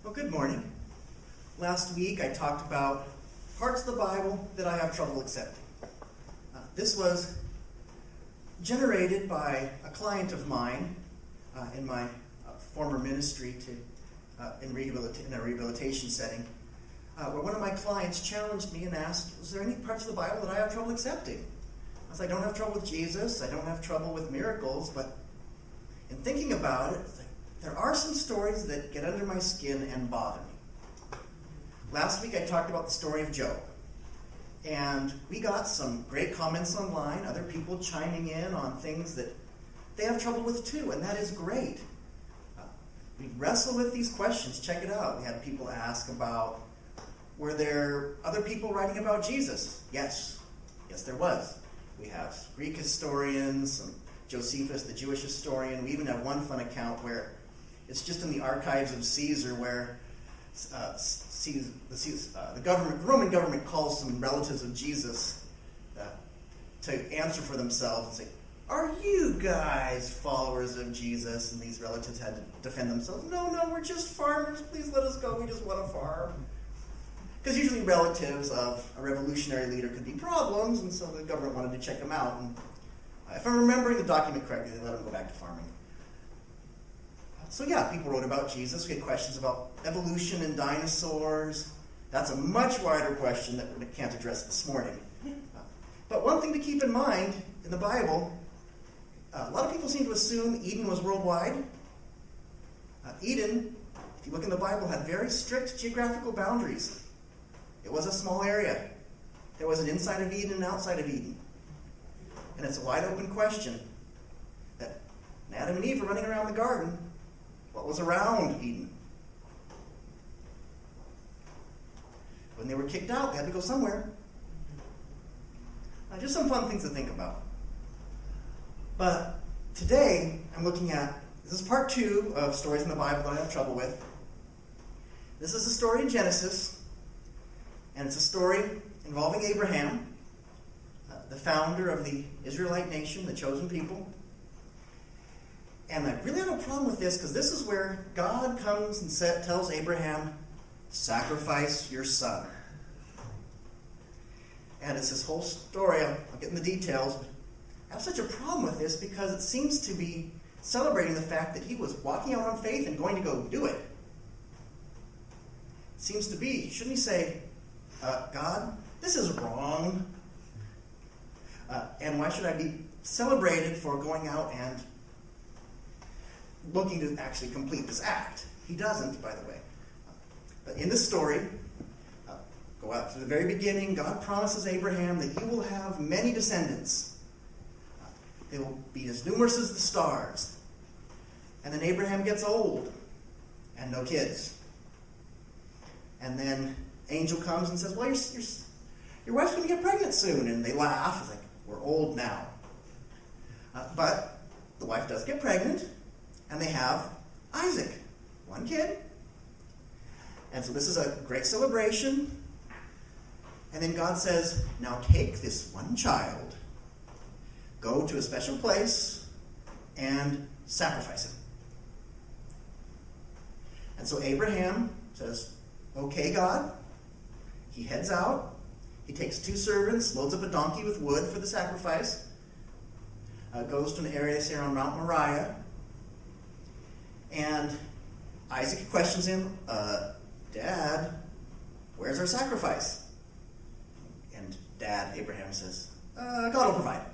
Well, good morning. Last week I talked about parts of the Bible that I have trouble accepting. This was generated by a client of mine in my former ministry in a rehabilitation setting, where one of my clients challenged me and asked, "Was there any parts of the Bible that I have trouble accepting?" I was like, "I don't have trouble with Jesus, I don't have trouble with miracles, but in thinking about it, there are some stories that get under my skin and bother me." Last week I talked about the story of Job, and we got some great comments online, other people chiming in on things that they have trouble with too, and that is great. We wrestle with these questions. Check it out. We had people ask about, were there other people writing about Jesus? Yes, there was. We have Greek historians, Josephus, the Jewish historian. We even have one fun account where it's just in the archives of Caesar, where the Roman government calls some relatives of Jesus to answer for themselves and say, "Are you guys followers of Jesus?" And these relatives had to defend themselves. No, we're just farmers. Please let us go. We just want to farm. Because usually relatives of a revolutionary leader could be problems, and so the government wanted to check them out. And if I'm remembering the document correctly, they let them go back to farming. So yeah, people wrote about Jesus. We had questions about evolution and dinosaurs. That's a much wider question that we can't address this morning. But one thing to keep in mind in the Bible, a lot of people seem to assume Eden was worldwide. Eden, if you look in the Bible, had very strict geographical boundaries. It was a small area. There was an inside of Eden and outside of Eden. And it's a wide open question that when Adam and Eve were running around the garden, what was around Eden? When they were kicked out, they had to go somewhere. Just some fun things to think about. But today, I'm looking at, this is part 2 of stories in the Bible that I have trouble with. This is a story in Genesis, and it's a story involving Abraham, the founder of the Israelite nation, the chosen people. And I really have a problem with this, because this is where God comes and tells Abraham, "Sacrifice your son." And it's this whole story. I'll get in the details. But I have such a problem with this because it seems to be celebrating the fact that he was walking out on faith and going to go do it. It seems to be, shouldn't he say, "God, this is wrong. And why should I be celebrated for going out and looking to actually complete this act?" He doesn't, by the way. But in this story, go out to the very beginning, God promises Abraham that he will have many descendants. They will be as numerous as the stars. And then Abraham gets old and no kids. And then angel comes and says, "Well, your wife's going to get pregnant soon." And they laugh. It's like, "We're old now." But the wife does get pregnant, and they have Isaac, one kid. And so this is a great celebration. And then God says, "Now take this one child, go to a special place, and sacrifice him." And so Abraham says, "Okay, God." He heads out. He takes 2 servants, loads up a donkey with wood for the sacrifice, goes to an area here on Mount Moriah, and Isaac questions him, "Dad, where's our sacrifice?" And Dad, Abraham, says, "God will provide."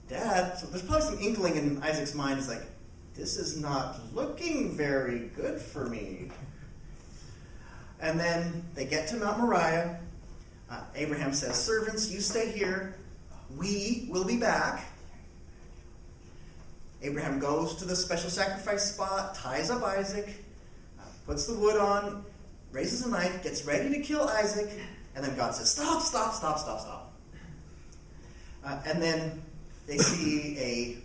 "Dad," so there's probably some inkling in Isaac's mind. It's like, this is not looking very good for me. And then they get to Mount Moriah. Abraham says, "Servants, you stay here. We will be back." Abraham goes to the special sacrifice spot, ties up Isaac, puts the wood on, raises a knife, gets ready to kill Isaac, and then God says, "Stop, stop, stop, stop, stop." And then they see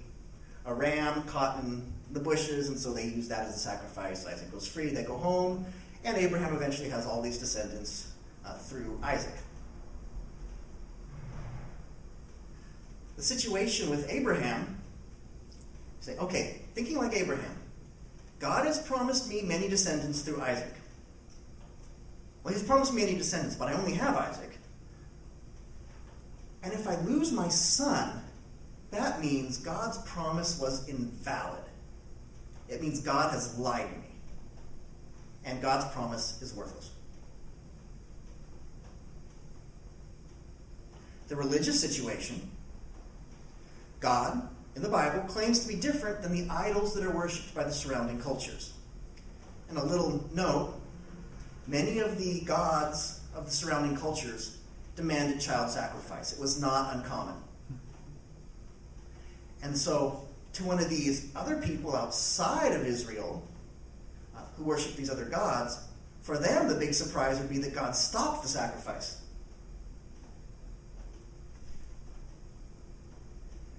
a ram caught in the bushes, and so they use that as a sacrifice. Isaac goes free, they go home, and Abraham eventually has all these descendants through Isaac. The situation with Abraham, say, okay, thinking like Abraham, God has promised me many descendants through Isaac. Well, he's promised me many descendants, but I only have Isaac. And if I lose my son, that means God's promise was invalid. It means God has lied to me. And God's promise is worthless. The religious situation, God, in the Bible, claims to be different than the idols that are worshipped by the surrounding cultures. And a little note, many of the gods of the surrounding cultures demanded child sacrifice. It was not uncommon. And so, to one of these other people outside of Israel, who worship these other gods, for them the big surprise would be that God stopped the sacrifice.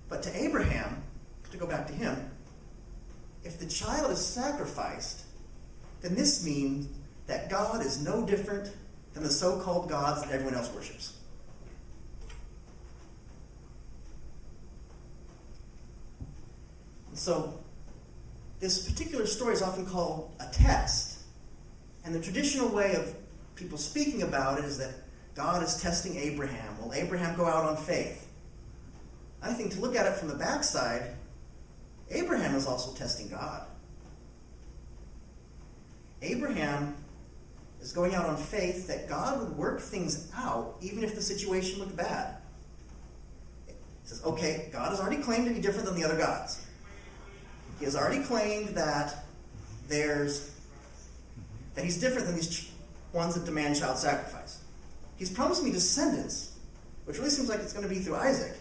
But to Abraham, to go back to him, if the child is sacrificed, then this means that God is no different than the so-called gods that everyone else worships. And so, this particular story is often called a test. And the traditional way of people speaking about it is that God is testing Abraham. Will Abraham go out on faith? I think to look at it from the backside, Abraham is also testing God. Abraham is going out on faith that God would work things out even if the situation looked bad. He says, okay, God has already claimed to be different than the other gods. He has already claimed that he's different than these ones that demand child sacrifice. He's promised me descendants, which really seems like it's going to be through Isaac.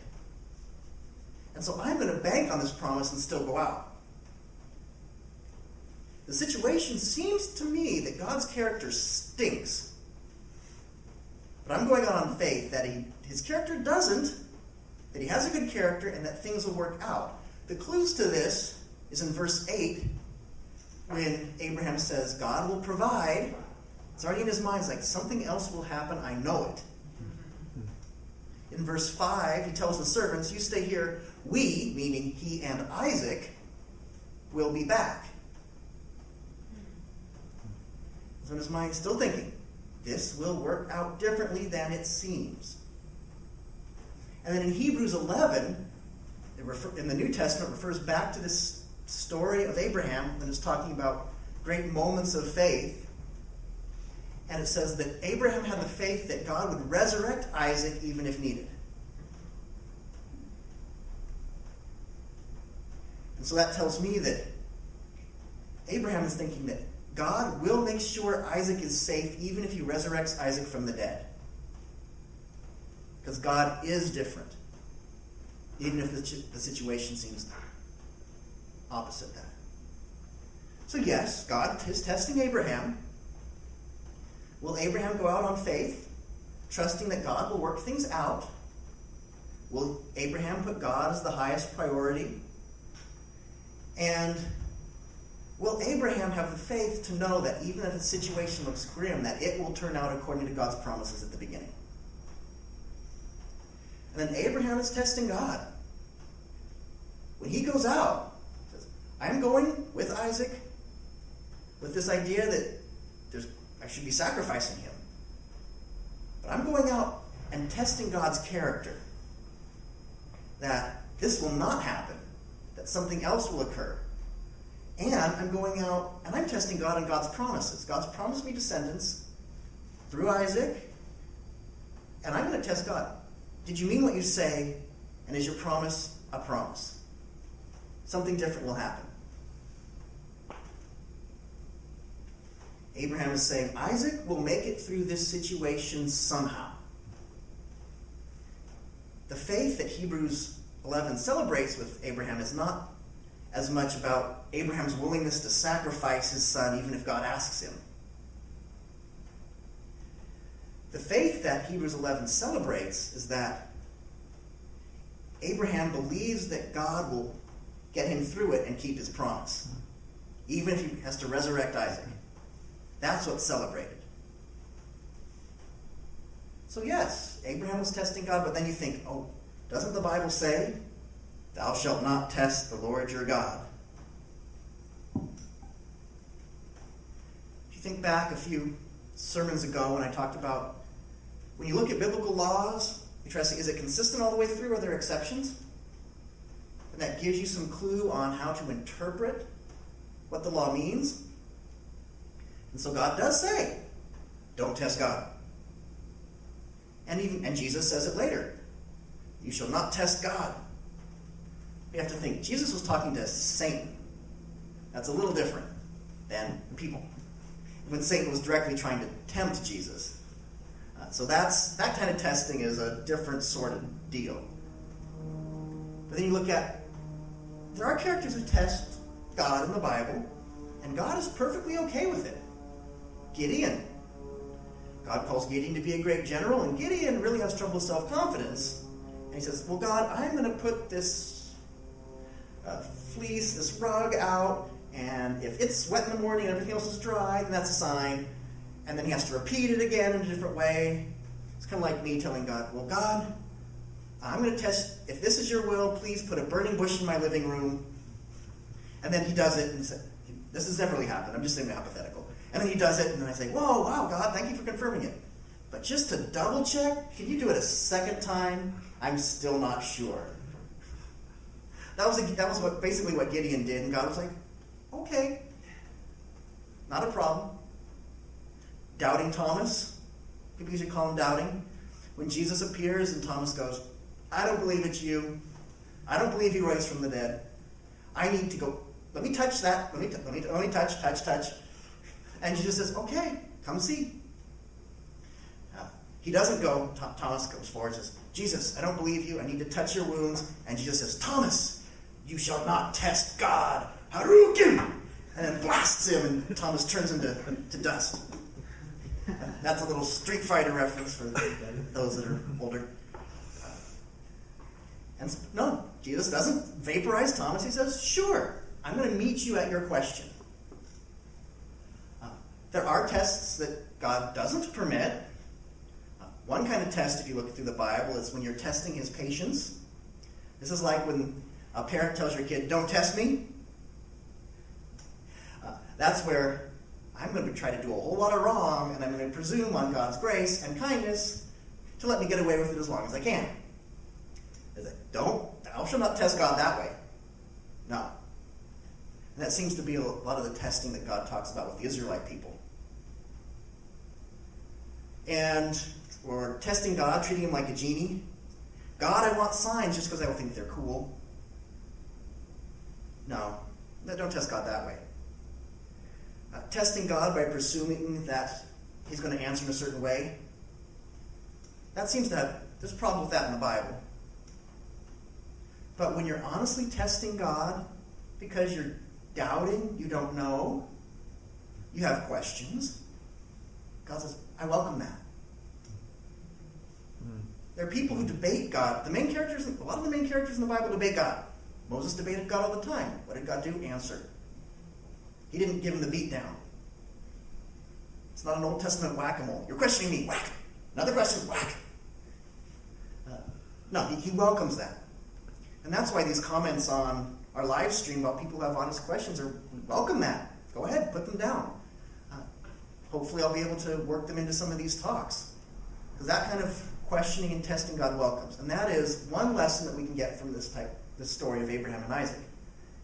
And so I'm going to bank on this promise and still go out. The situation seems to me that God's character stinks. But I'm going out on faith that his character doesn't, that he has a good character, and that things will work out. The clues to this is in verse 8, when Abraham says, God will provide. It's already in his mind. It's like, something else will happen. I know it. In verse 5, he tells the servants, you stay here. We, meaning he and Isaac, will be back. So in his mind, still thinking, this will work out differently than it seems. And then in Hebrews 11, in the New Testament, refers back to this story of Abraham that is talking about great moments of faith. And it says that Abraham had the faith that God would resurrect Isaac even if needed. And so that tells me that Abraham is thinking that God will make sure Isaac is safe even if he resurrects Isaac from the dead. Because God is different, even if the situation seems opposite that. So yes, God is testing Abraham. Will Abraham go out on faith, trusting that God will work things out? Will Abraham put God as the highest priority? And will Abraham have the faith to know that even if the situation looks grim, that it will turn out according to God's promises at the beginning? And then Abraham is testing God. When he goes out, he says, I'm going with Isaac with this idea that I should be sacrificing him. But I'm going out and testing God's character. That this will not happen. That something else will occur. And I'm going out and I'm testing God and God's promises. God's promised me descendants through Isaac. And I'm going to test God. Did you mean what you say? And is your promise a promise? Something different will happen. Abraham is saying, Isaac will make it through this situation somehow. The faith that Hebrews 11 celebrates with Abraham is not as much about Abraham's willingness to sacrifice his son even if God asks him. The faith that Hebrews 11 celebrates is that Abraham believes that God will get him through it and keep his promise, even if he has to resurrect Isaac. That's what's celebrated. So yes, Abraham was testing God, but then you think, oh, doesn't the Bible say, thou shalt not test the Lord your God? think back a few sermons ago when I talked about when you look at biblical laws, you try to see, is it consistent all the way through, or are there exceptions? And that gives you some clue on how to interpret what the law means. And so God does say, don't test God. And Jesus says it later. You shall not test God. You have to think, Jesus was talking to Satan. That's a little different than people. When Satan was directly trying to tempt Jesus. So that kind of testing is a different sort of deal. But then you look at, there are characters who test God in the Bible, and God is perfectly okay with it. Gideon. God calls Gideon to be a great general, and Gideon really has trouble with self-confidence. And he says, well, God, I'm going to put this fleece, this rug out, and if it's wet in the morning and everything else is dry, then that's a sign. And then he has to repeat it again in a different way. It's kind of like me telling God, well, God, I'm going to test, if this is your will, please put a burning bush in my living room. And then he does it, and he said, this has never really happened. I'm just saying hypothetical. And then he does it, and then I say, whoa, wow, God, thank you for confirming it. But just to double check, can you do it a second time? I'm still not sure. That was basically what Gideon did, and God was like, okay, not a problem. Doubting Thomas. People usually call him doubting. When Jesus appears and Thomas goes, I don't believe it's you. I don't believe you raised from the dead. I need to go. Let me touch that. Let me touch. And Jesus says, okay, come see. He doesn't go. Thomas comes forward and says, Jesus, I don't believe you. I need to touch your wounds. And Jesus says, Thomas, you shall not test God. Harukin! And then blasts him, and Thomas turns into dust. That's a little Street Fighter reference for those that are older. And no, Jesus doesn't vaporize Thomas. He says, sure, I'm going to meet you at your question. There are tests that God doesn't permit. One kind of test, if you look through the Bible, is when you're testing his patience. This is like when a parent tells your kid, don't test me. That's where I'm going to try to do a whole lot of wrong, and I'm going to presume on God's grace and kindness to let me get away with it as long as I can. It's like, thou shalt not test God that way. No. And that seems to be a lot of the testing that God talks about with the Israelite people. Or testing God, treating him like a genie. God, I want signs just because I think they're cool. No, don't test God that way. Testing God by presuming that he's going to answer in a certain way. That seems to have, there's a problem with that in the Bible. But when you're honestly testing God because you're doubting, you don't know, you have questions, God says, I welcome that. There are people who debate God. A lot of the main characters in the Bible debate God. Moses debated God all the time. What did God do? Answer. He didn't give him the beat down. It's not an Old Testament whack-a-mole. You're questioning me. Whack. Another question. Whack. No, he welcomes that. And that's why these comments on our live stream about people who have honest questions we welcome that. Go ahead, put them down. Hopefully I'll be able to work them into some of these talks. Because that kind of questioning and testing God welcomes. And that is one lesson that we can get from this story of Abraham and Isaac.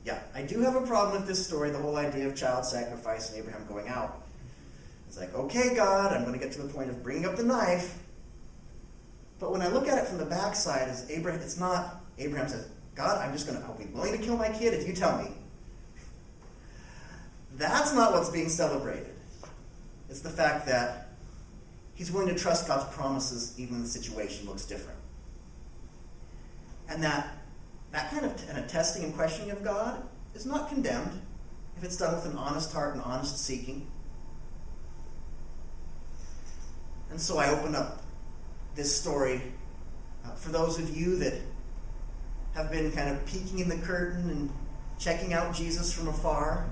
Yeah, I do have a problem with this story, the whole idea of child sacrifice and Abraham going out. It's like, okay, God, I'm going to get to the point of bringing up the knife. But when I look at it from the backside, it's not Abraham says, God, I'll be willing to kill my kid if you tell me. That's not what's being celebrated. It's the fact that he's willing to trust God's promises even when the situation looks different. And that kind of a testing and questioning of God is not condemned if it's done with an honest heart and honest seeking. And so I open up this story for those of you that have been kind of peeking in the curtain and checking out Jesus from afar.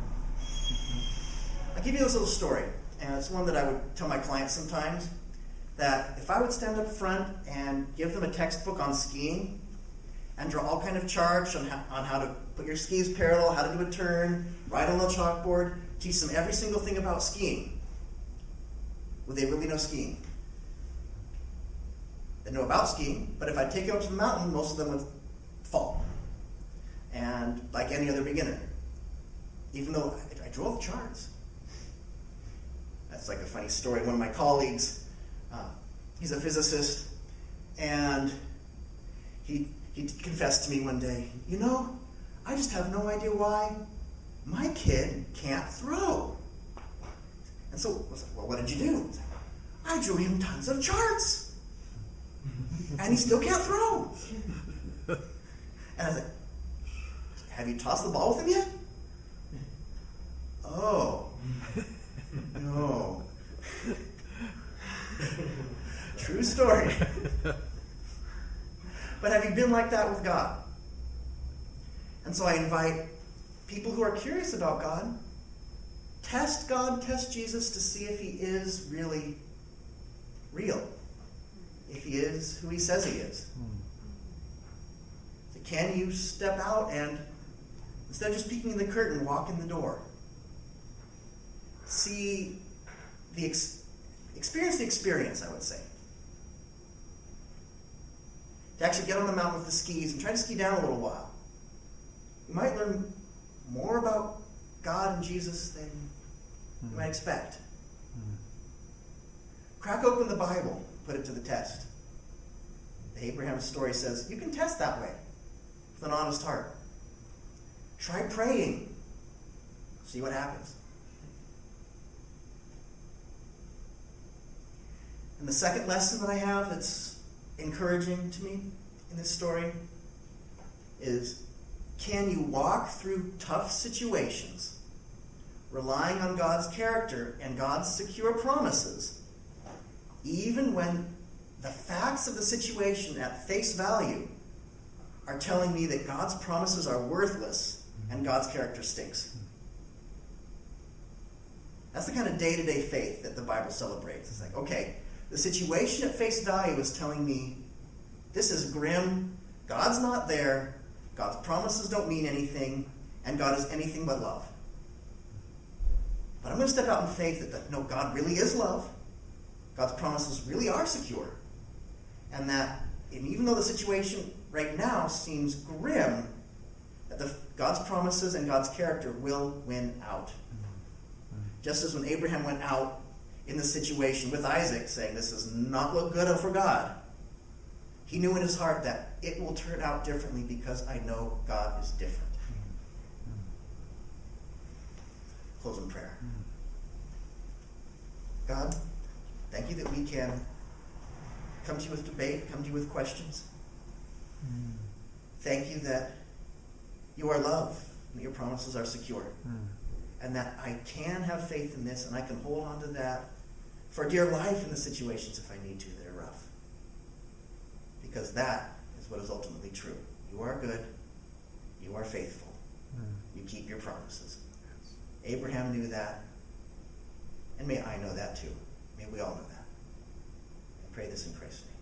I'll give you this little story, and it's one that I would tell my clients sometimes, that if I would stand up front and give them a textbook on skiing and draw all kind of charts on how to put your skis parallel, how to do a turn, write on the chalkboard, teach them every single thing about skiing, Well, they really know skiing. They know about skiing, but if I take them up to the mountain, most of them would fall. And like any other beginner, even though I drew all the charts. That's like a funny story. One of my colleagues, he's a physicist, and he confessed to me one day, I just have no idea why my kid can't throw. And so I was like, well, what did you do? I drew him tons of charts. And he still can't throw. And I was like, have you tossed the ball with him yet? Oh, no. True story. But have you been like that with God? And so I invite people who are curious about God, test God, test Jesus to see if he is really real. If he is who he says he is. So can you step out and, instead of just peeking the curtain, walk in the door? See the experience the experience, I would say. To actually get on the mountain with the skis and try to ski down a little while. You might learn more about God and Jesus than you might expect. Crack open the Bible, put it to the test. The Abraham story says you can test that way with an honest heart. Try praying. See what happens. And the second lesson that I have that's encouraging to me in this story is, can you walk through tough situations relying on God's character and God's secure promises, even when the facts of the situation at face value are telling me that God's promises are worthless and God's character stinks? That's the kind of day-to-day faith that the Bible celebrates. It's like, okay, the situation at face value is telling me this is grim, God's not there, God's promises don't mean anything, and God is anything but love. But I'm going to step out in faith that no, God really is love. God's promises really are secure. And that even though the situation right now seems grim, that God's promises and God's character will win out. Just as when Abraham went out in the situation with Isaac, saying, this does not look good for God, he knew in his heart that it will turn out differently because I know God is different. Close in prayer. God, thank you that we can come to you with debate, come to you with questions. Thank you that you are love, and that your promises are secure. And that I can have faith in this, and I can hold on to that for dear life in the situations if I need to that are rough. Because that is what is ultimately true. You are good. You are faithful. You keep your promises. Abraham knew that. And may I know that too. May we all know that. I pray this in Christ's name.